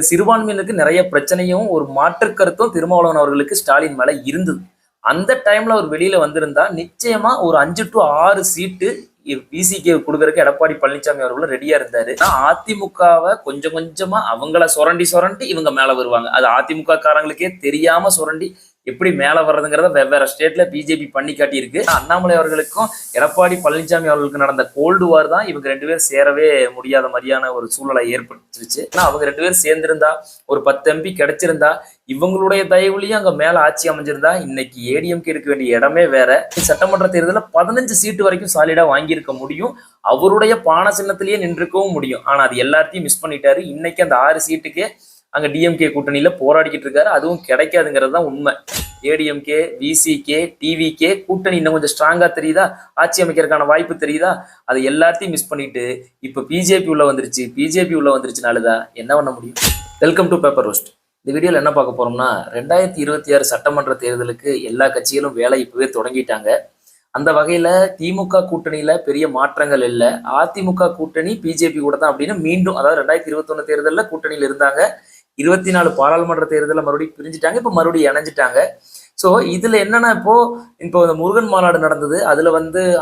சிறுபான்மையினருக்கு நிறைய பிரச்சனையும் ஒரு மாற்று கருத்தும் திருமாவளவன் அவர்களுக்கு ஸ்டாலின் மேல இருந்தது. அந்த டைம்ல அவர் வெளியில வந்திருந்தா நிச்சயமா ஒரு 5 to 6 சீட்டு பிசிகே கொடுக்கறதுக்கு எடப்பாடி பழனிசாமி அவர்களும் ரெடியா இருந்தாரு. அதிமுகவை கொஞ்சம் கொஞ்சமா அவங்கள சுரண்டி சுரண்டி இவங்க மேல வருவாங்க. அது அதிமுக காரங்களுக்கே தெரியாம சுரண்டி எப்படி மேல வர்றதுங்கிறத வெவ்வேறு ஸ்டேட்ல பிஜேபி பண்ணி காட்டியிருக்கு. அண்ணாமலை அவர்களுக்கும் எடப்பாடி பழனிசாமி அவர்களுக்கு நடந்த கோல்டு வார் தான் இவங்க 2 பேரும் சேரவே முடியாத மாதிரியான ஒரு சூழ்நிலை ஏற்பட்டுருச்சு. அவங்க 2 பேரும் சேர்ந்திருந்தா ஒரு 10 MP கிடைச்சிருந்தா இவங்களுடைய தயவுலையும் அங்க மேல ஆட்சி அமைஞ்சிருந்தா இன்னைக்கு ஏடிஎம்கே இருக்க வேண்டிய இடமே வேற. சட்டமன்ற தேர்தலில் 15 சீட்டு வரைக்கும் சாலிடா வாங்கியிருக்க முடியும். அவருடைய பான சின்னத்திலேயே நின்றுக்கவும் முடியும். ஆனா அது எல்லாத்தையும் மிஸ் பண்ணிட்டாரு. இன்னைக்கு அந்த 6 சீட்டுக்கே அங்க டிஎம்கே கூட்டணியில போராடிக்கிட்டு இருக்காரு. அதுவும் கிடைக்காதுங்கிறது தான் உண்மை. ஏடிஎம்கே, விசிகே, டிவிகே கூட்டணி இன்னும் கொஞ்சம் ஸ்ட்ராங்கா தெரியுதா, ஆட்சி அமைக்கிறதுக்கான வாய்ப்பு தெரியுதா, அது எல்லாத்தையும் மிஸ் பண்ணிட்டு இப்ப பிஜேபி உள்ள வந்துருச்சுனாலதான் என்ன பண்ண முடியும். Welcome to paper roast. இந்த வீடியோல என்ன பார்க்க போறோம்னா 2026 சட்டமன்ற தேர்தலுக்கு எல்லா கட்சிகளும் வேலை இப்பவே தொடங்கிட்டாங்க. அந்த வகையில திமுக கூட்டணியில பெரிய மாற்றங்கள் இல்லை. அதிமுக கூட்டணி பிஜேபி கூட தான் அப்படின்னு மீண்டும், அதாவது 2021 தேர்தலில் கூட்டணியில் இருந்தாங்க. 24 பாராளுமன்ற தேர்தலில் மறுபடியும் பிரிஞ்சுட்டாங்க. இப்போ மறுபடியும் இணைஞ்சிட்டாங்க. ஸோ இதுல என்னன்னா இப்போ இந்த முருகன் மாநாடு நடந்தது. அதுல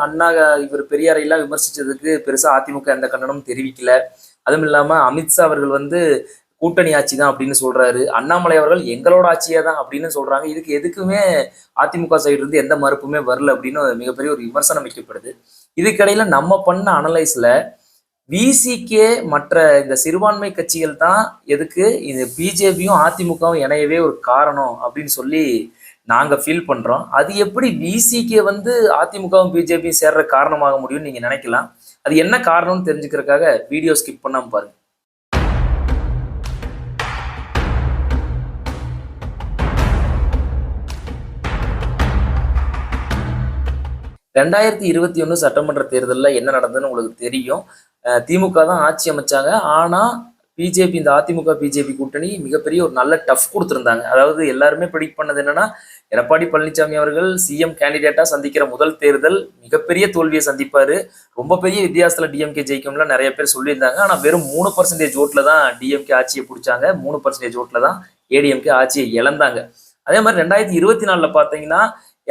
அண்ணா இவர் பெரியாரையெல்லாம் விமர்சிச்சதுக்கு பெருசா அதிமுக எந்த கண்டனமும் தெரிவிக்கல. அதுவும் இல்லாம அமித்ஷா அவர்கள் கூட்டணி ஆட்சி தான் அப்படின்னு சொல்றாரு. அண்ணாமலை அவர்கள் எங்களோட ஆட்சியா தான் அப்படின்னு சொல்றாங்க. இதுக்கு எதுக்குமே அதிமுக சைடு இருந்து எந்த மறுப்புமே வரல அப்படின்னு மிகப்பெரிய ஒரு விமர்சனம் வைக்கப்படுது. இதுக்கிடையில நம்ம பண்ண அனலைஸ்ல விசிகே மற்ற இந்த சிறுபான்மை கட்சிகள் தான் எதுக்கு இந்த பிஜேபியும் அதிமுகவும் இணையவே ஒரு காரணம் அப்படின்னு சொல்லி நாங்க ஃபீல் பண்றோம். அது எப்படி விசிகே அதிமுகவும் பிஜேபியும் சேர்ற காரணமாக முடியும்னு நீங்க நினைக்கலாம். அது என்ன காரணம்னு தெரிஞ்சுக்கிறதுக்காக வீடியோ ஸ்கிப் பண்ணாம பாருங்க. 2021 சட்டமன்ற தேர்தலில் என்ன நடந்ததுன்னு உங்களுக்கு தெரியும். திமுக தான் ஆட்சி அமைச்சாங்க. ஆனா பிஜேபி, இந்த அதிமுக பிஜேபி கூட்டணி மிகப்பெரிய ஒரு நல்ல டஃப் கொடுத்துருந்தாங்க. அதாவது எல்லாருமே ப்ரெடிக்ட் பண்ணது என்னன்னா, எடப்பாடி பழனிசாமி அவர்கள் சிஎம் கேண்டிடேட்டா சந்திக்கிற முதல் தேர்தல் மிகப்பெரிய தோல்வியை சந்திப்பாரு, ரொம்ப பெரிய வித்தியாசத்துல டிஎம்கே ஜெயிக்கும்லாம் நிறைய பேர் சொல்லியிருந்தாங்க. ஆனா வெறும் 3% ஓட்டுல தான் டிஎம்கே ஆட்சியை பிடிச்சாங்க. 3% ஓட்டுல தான் ஏடிஎம்கே ஆட்சியை இழந்தாங்க. அதே மாதிரி 2024 பாத்தீங்கன்னா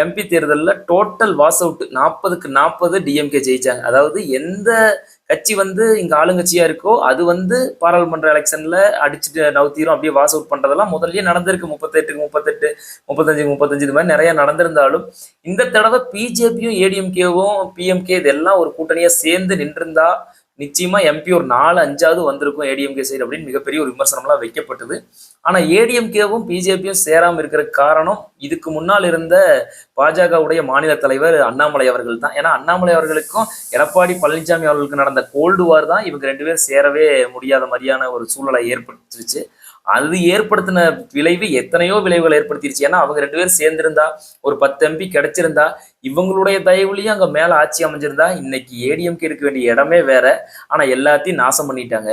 எம்பி தேர்தலில் டோட்டல் வாஸ் அவுட் 40க்கு 40 டிஎம்கே ஜெயிச்சாங்க. அதாவது எந்த கட்சி இங்க ஆளுங்கட்சியா இருக்கோ அது பாராளுமன்ற எலெக்ஷன்ல அடிச்சுட்டு நவுத்திரும், அப்படியே வாஸ் அவுட் பண்றதெல்லாம் முதல்லயே நடந்திருக்கு. 38க்கு 38, 35க்கு 35 இது மாதிரி நிறைய நடந்திருந்தாலும் இந்த தடவை பிஜேபியும் ஏடிஎம்கேவும் பிஎம்கே இதெல்லாம் ஒரு கூட்டணியா சேர்ந்து நின்றிருந்தா நிச்சயமா எம்பி ஒரு 4-5 வந்திருக்கும் ஏடிஎம்கே சைடு அப்படின்னு மிகப்பெரிய ஒரு விமர்சனம்லாம் வைக்கப்பட்டது. ஆனா ஏடிஎம்கேவும் பிஜேபியும் சேராம இருக்கிற காரணம் இதுக்கு முன்னால் இருந்த பாஜகவுடைய மாநில தலைவர் அண்ணாமலை அவர்கள் தான். ஏன்னா அண்ணாமலை அவர்களுக்கும் எடப்பாடி பழனிசாமி அவர்களுக்கு நடந்த கோல்டு வார் தான் இவங்க 2 பேரும் சேரவே முடியாத மாதிரியான ஒரு சூழ்நிலை ஏற்பட்டுருச்சு. அது ஏற்படுத்தின விளைவு எத்தனையோ விளைவுகள் ஏற்படுத்திருச்சு. ஏன்னா அவங்க 2 பேரும் சேர்ந்திருந்தா ஒரு 10 MP கிடைச்சிருந்தா இவங்களுடைய தயவுலையும் அங்க மேல ஆட்சி அமைஞ்சிருந்தா இன்னைக்கு ஏடிஎம்கே இருக்க வேண்டிய இடமே வேற. ஆனா எல்லாத்தையும் நாசம் பண்ணிட்டாங்க.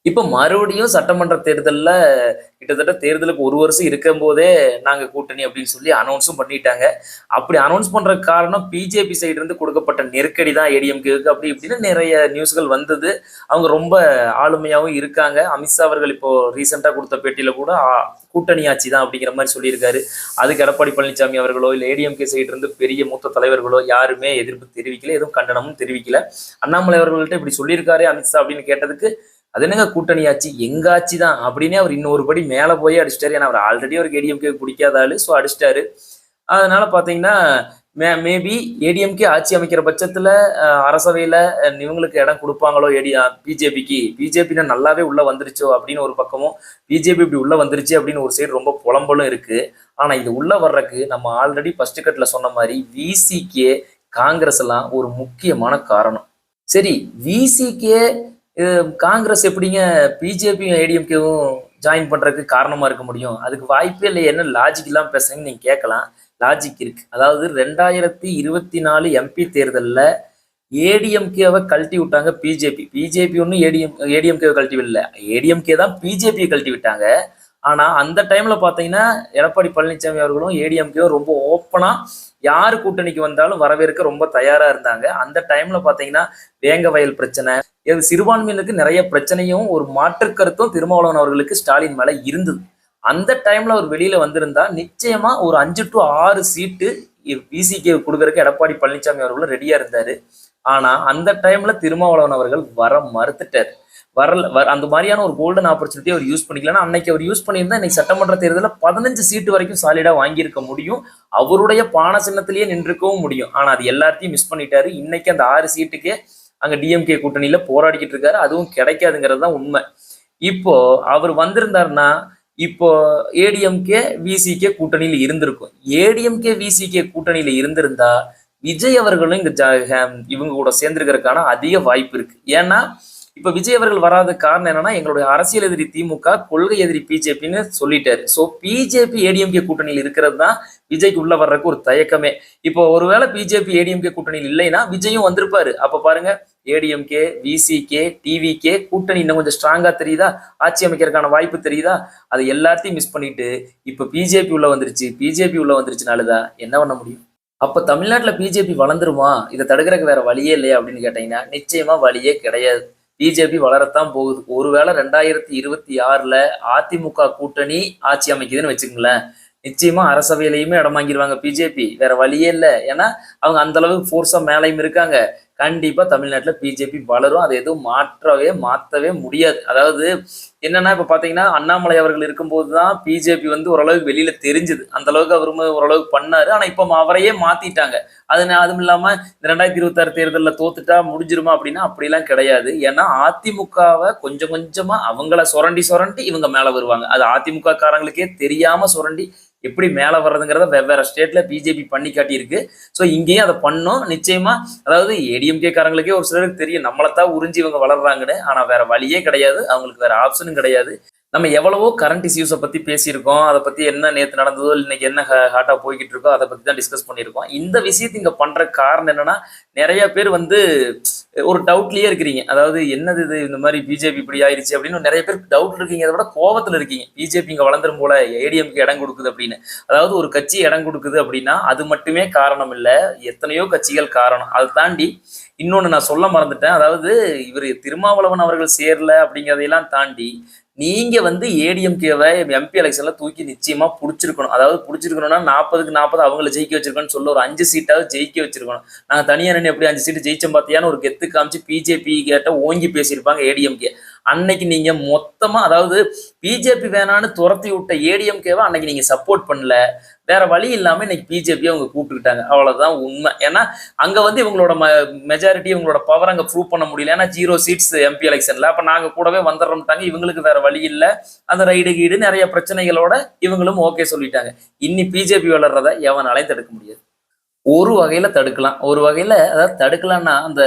இப்ப மறுபடியும் சட்டமன்ற தேர்தல்ல கிட்டத்தட்ட தேர்தலுக்கு 1 வருஷம் இருக்கும் போதே நாங்க கூட்டணி அப்படின்னு சொல்லி அனௌன்ஸும் பண்ணிட்டாங்க. அப்படி அனௌன்ஸ் பண்ற காரணம் பிஜேபி சைடு இருந்து கொடுக்கப்பட்ட நெருக்கடி தான் ஏடிஎம்கேக்கு. அப்படி இப்படின்னு நிறைய நியூஸ்கள் வந்தது. அவங்க ரொம்ப ஆளுமையாவும் இருக்காங்க. அமித்ஷா அவர்கள் இப்போ ரீசெண்டா கொடுத்த பேட்டியில கூட கூட்டணி ஆட்சி தான் அப்படிங்கிற மாதிரி சொல்லியிருக்காரு. அதுக்கு எடப்பாடி பழனிசாமி அவர்களோ இல்லை ஏடிஎம்கே சைடு இருந்து பெரிய மூத்த தலைவர்களோ யாருமே எதிர்ப்பு தெரிவிக்கல, எதுவும் கண்டனமும் தெரிவிக்கல. அண்ணாமலை அவர்கள்ட்ட இப்படி சொல்லியிருக்காரு அமித்ஷா அப்படின்னு கேட்டதுக்கு, அது என்னங்க கூட்டணி ஆட்சி, எங்க ஆட்சி தான் அப்படின்னே அவர் இன்னொரு படி மேல போய் அடிச்சிட்டாரு. ஏன்னா அவர் ஆல்ரெடி ஒரு ஏடிஎம்கே பிடிக்காத ஆளு, ஸோ அடிச்சிட்டாரு. அதனால பாத்தீங்கன்னா மேபி ஏடிஎம்கே ஆட்சி அமைக்கிற பட்சத்துல அரசவையில இவங்களுக்கு இடம் கொடுப்பாங்களோ பிஜேபின்னா நல்லாவே உள்ள வந்துருச்சோ அப்படின்னு ஒரு பக்கமும், பிஜேபி இப்படி உள்ள வந்துருச்சு அப்படின்னு ஒரு சைடு ரொம்ப புலம்பலும் இருக்கு. ஆனா இது உள்ள வர்றதுக்கு நம்ம ஆல்ரெடி ஃபர்ஸ்ட் கட்ல சொன்ன மாதிரி விசிகே, காங்கிரஸ் எல்லாம் ஒரு முக்கியமான காரணம். சரி, விசிகே காங்கிரஸ் எப்படிங்க பிஜேபியும் ஏடிஎம்கேவும் ஜாயின் பண்றதுக்கு காரணமா இருக்க முடியும்? அதுக்கு வாய்ப்பே இல்லை. என்ன லாஜிக் எல்லாம் பேசுறீங்கன்னு நீங்க கேட்கலாம். லாஜிக் இருக்கு. அதாவது 2024 எம்பி தேர்தலில் ஏடிஎம்கேவை கழட்டி விட்டாங்க பிஜேபி ஒன்றும் ஏடிஎம்கேவை கழட்டி விடல, ஏடிஎம்கே தான் பிஜேபியை கழட்டி விட்டாங்க. ஆனா அந்த டைம்ல பாத்தீங்கன்னா எடப்பாடி பழனிசாமி அவர்களும் ஏடிஎம்கேவும் ரொம்ப ஓப்பனா யாரு கூட்டணிக்கு வந்தாலும் வரவேற்க ரொம்ப தயாரா இருந்தாங்க. அந்த டைம்ல பாத்தீங்கன்னா வேங்க வயல் பிரச்சனை, சிறுபான்மையினருக்கு நிறைய பிரச்சனையும் ஒரு மாற்று கருத்தும் திருமாவளவன் அவர்களுக்கு ஸ்டாலின் மேல இருந்தது. அந்த டைம்ல அவர் வெளியில வந்திருந்தா நிச்சயமா ஒரு 5 to 6 சீட்டு விசிகே கொடுக்கறதுக்கு எடப்பாடி பழனிசாமி அவர்களும் ரெடியா இருந்தாரு. ஆனா அந்த டைம்ல திருமாவளவன் அவர்கள் வர மறுத்துட்டார். அந்த மாதிரியான ஒரு கோல்டன் ஆப்பர்ச்சுனிட்டி அவர் யூஸ் பண்ணிக்கலன்னா அன்னைக்கு அவர் யூஸ் பண்ணியிருந்தா இன்னைக்கு சட்டமன்ற தேர்தலில் 15 சீட்டு வரைக்கும் சாலிடா வாங்கியிருக்க முடியும். அவருடைய பான சின்னத்திலேயே நின்றுக்கவும் முடியும். ஆனா அது எல்லாத்தையும் மிஸ் பண்ணிட்டாரு. இன்னைக்கு அந்த 6 சீட்டுக்கே அங்க டிஎம்கே கூட்டணியில போராடிக்கிட்டு இருக்காரு. அதுவும் கிடைக்காதுங்கிறது தான் உண்மை. இப்போ அவர் வந்திருந்தாருன்னா இப்போ ஏடிஎம்கே விசிகே கூட்டணியில இருந்திருக்கும். ஏடிஎம்கே விசிகே கூட்டணியில இருந்திருந்தா விஜய் அவர்களும் இவங்க கூட சேர்ந்திருக்கிறதுக்கான அதிக வாய்ப்பு இருக்கு. ஏன்னா இப்ப விஜய் அவர்கள் வராத காரணம் என்னன்னா எங்களுடைய அரசியல் எதிரி திமுக, கொள்கை எதிரி பிஜேபின்னு சொல்லிட்டாரு. ஸோ பிஜேபி ஏடிஎம்கே கூட்டணியில் இருக்கிறது தான் விஜய்க்கு உள்ள வர்றதுக்கு ஒரு தயக்கமே. இப்போ ஒருவேளை பிஜேபி ஏடிஎம்கே கூட்டணியில் இல்லைன்னா விஜயும் வந்திருப்பாரு. அப்ப பாருங்க, ஏடிஎம்கே, விசிகே, டிவிகே கூட்டணி இன்னும் கொஞ்சம் ஸ்ட்ராங்கா தெரியுதா, ஆட்சி அமைக்கிறதுக்கான வாய்ப்பு தெரியுதா? அதை எல்லாத்தையும் மிஸ் பண்ணிட்டு இப்ப பிஜேபி உள்ள வந்துருச்சு. பிஜேபி உள்ள வந்துருச்சுனாலதான் என்ன பண்ண முடியும்? அப்ப தமிழ்நாட்டுல பிஜேபி வளர்ந்துருமா? இதை தடுக்கிறதுக்கு வேற வழியே இல்லையா அப்படின்னு கேட்டீங்கன்னா நிச்சயமா வழியே கிடையாது. பிஜேபி வளரத்தான் போகுது. ஒருவேளை 2026ல அதிமுக கூட்டணி ஆட்சி அமைக்குதுன்னு வச்சுக்கோங்களேன், நிச்சயமா அரசவையிலையுமே இடம் வாங்கிடுவாங்க பிஜேபி. வேற வழியே இல்லை. ஏன்னா அவங்க அந்த அளவுக்கு ஃபோர்ஸா மேலையும் இருக்காங்க. கண்டிப்பா தமிழ்நாட்டுல பிஜேபி வளரும். அதை எதுவும் மாற்றவே முடியாது. அதாவது என்னன்னா இப்ப பாத்தீங்கன்னா அண்ணாமலை அவர்கள் இருக்கும்போதுதான் பிஜேபி ஓரளவுக்கு வெளியில தெரிஞ்சுது. அந்த அளவுக்கு அவரும் ஓரளவுக்கு பண்ணாரு. ஆனா இப்ப அவரையே மாத்திட்டாங்க. அதுவும் இல்லாம இந்த 2026 தேர்தலில் தோத்துட்டா முடிஞ்சிருமா அப்படின்னா அப்படிலாம் கிடையாது. ஏன்னா அதிமுகவை கொஞ்சம் கொஞ்சமா அவங்கள சுரண்டி இவங்க மேல வருவாங்க. அது அதிமுக காரங்களுக்கே தெரியாம சுரண்டி எப்படி மேல வர்றதுங்கிறத வெவ்வேறு ஸ்டேட்ல பிஜேபி பண்ணி காட்டியிருக்கு. ஸோ இங்கேயும் அதை பண்ணோம் நிச்சயமா. அதாவது ஏடிஎம்கே காரங்களுக்கே ஒரு சிலருக்கு தெரியும் நம்மளைத்தான் உறிஞ்சி இவங்க வளர்றாங்கன்னு. ஆனா வேற வழியே கிடையாது, அவங்களுக்கு வேற ஆப்ஷனும் கிடையாது. நம்ம எவ்வளவோ கரண்ட் இஷ்யூஸை பத்தி பேசியிருக்கோம். அதை பத்தி என்ன நேற்று நடந்ததோ இன்னைக்கு என்ன ஹாட்டா போய்கிட்டு இருக்கோ அதை பத்தி தான் டிஸ்கஸ் பண்ணியிருக்கோம். இந்த விஷயத்தை இங்க பண்ற காரணம் என்னன்னா, நிறைய பேர் ஒரு டவுட்லயே இருக்கிறீங்க. அதாவது என்னது இது, இந்த மாதிரி பிஜேபி இப்படி ஆயிடுச்சு அப்படின்னு நிறைய பேர் டவுட் இருக்கீங்க. அதை விட கோவத்துல இருக்கீங்க. பிஜேபி இங்க வளர்ந்துரும் போல, ஏடிஎம்க்கு இடம் கொடுக்குது அப்படின்னு. அதாவது ஒரு கட்சி இடம் கொடுக்குது அப்படின்னா அது மட்டுமே காரணம் இல்லை, எத்தனையோ கட்சிகள் காரணம். அதை தாண்டி இன்னொன்னு நான் சொல்ல மறந்துட்டேன். அதாவது இவர் திருமாவளவன் அவர்கள் சேரல அப்படிங்கிறதையெல்லாம் தாண்டி நீங்க ஏடிஎம்கேவை எம்பி எலெக்ஷன்ல தூக்கி நிச்சயமா புடிச்சிருக்கணும். அதாவது புடிச்சிருக்கணும்னா 40க்கு 40 அவங்கள ஜெயிக்க வச்சிருக்கணும்னு சொல்ல ஒரு 5 சீட்டாவது ஜெயிக்க வச்சிருக்கணும். நாங்க தனியா நின்று எப்படி 5 சீட்டு ஜெயிச்சோம் பார்த்தியான்னு ஒரு கெத்து காமிச்சு பிஜேபி கிட்ட ஓங்கி பேசியிருப்பாங்க ஏடிஎம்கே. அன்னைக்கு நீங்க மொத்தமா, அதாவது பிஜேபி வேணான்னு துரத்தி விட்ட ஏடிஎம்கேவை அன்னைக்கு நீங்க சப்போர்ட் பண்ணல. வேற வழி இல்லாம இன்னைக்கு பிஜேபி அவங்க கூப்பிட்டுக்கிட்டாங்க. அவ்வளவுதான் உண்மை. ஏன்னா அங்க இவங்களோட மெஜாரிட்டி, இவங்களோட பவர் அங்க ப்ரூவ் பண்ண முடியல. ஏன்னா 0 சீட்ஸ் எம்பி எலெக்ஷன்ல. அப்ப நாங்க கூடவே வந்துடுறோம்ட்டாங்க. இவங்களுக்கு வேற வழி இல்லை. அந்த ரைடு கீடு நிறைய பிரச்சனைகளோட இவங்களும் ஓகே சொல்லிட்டாங்க. இன்னி பிஜேபி வளர்றத எவனாலையும் தடுக்க முடியாது. ஒரு வகையில தடுக்கலாம். ஒரு வகையில அதாவது தடுக்கலாம்னா அந்த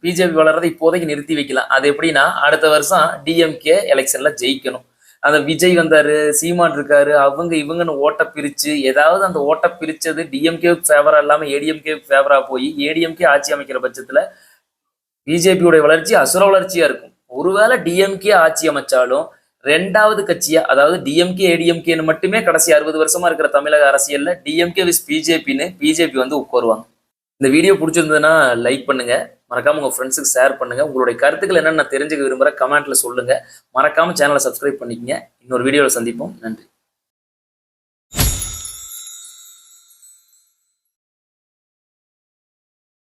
பிஜேபி வளர்றதை இப்போதைக்கு நிறுத்தி வைக்கலாம். அது எப்படின்னா, அடுத்த வருஷம் டிஎம்கே எலெக்ஷன்ல ஜெயிக்கணும். அந்த விஜய் வந்தாரு, சீமான் இருக்காரு, அவங்க இவங்கன்னு ஓட்ட பிரிச்சு ஏதாவது அந்த ஓட்ட பிரிச்சது டிஎம்கே ஃபேவரா இல்லாம ஏடிஎம்கே ஃபேவரா போய் ஏடிஎம்கே ஆட்சி அமைக்கிற பட்சத்துல பிஜேபியோட வளர்ச்சி அசுர வளர்ச்சியா இருக்கும். ஒருவேளை டிஎம்கே ஆட்சி அமைச்சாலும் 2வது கட்சியா, அதாவது டிஎம்கே ஏடிஎம்கேன்னு மட்டுமே கடைசி 60 வருஷமா இருக்கிற தமிழக அரசியல்ல டிஎம்கே விஸ் பிஜேபின்னு பிஜேபி உட்காருவாங்க. இந்த வீடியோ பிடிச்சிருந்ததுன்னா லைக் பண்ணுங்க, மறக்காம உங்க ஃப்ரெண்ட்ஸுக்கு ஷேர் பண்ணுங்க. உங்களுடைய கருத்துக்கள் என்னன்னு நான் தெரிஞ்சுக்க விரும்புறேன், கமெண்ட்ல சொல்லுங்க. மறக்காம சேனலை சப்ஸ்கிரைப் பண்ணிக்கங்க. இன்னொரு வீடியோவில் சந்திப்போம். நன்றி.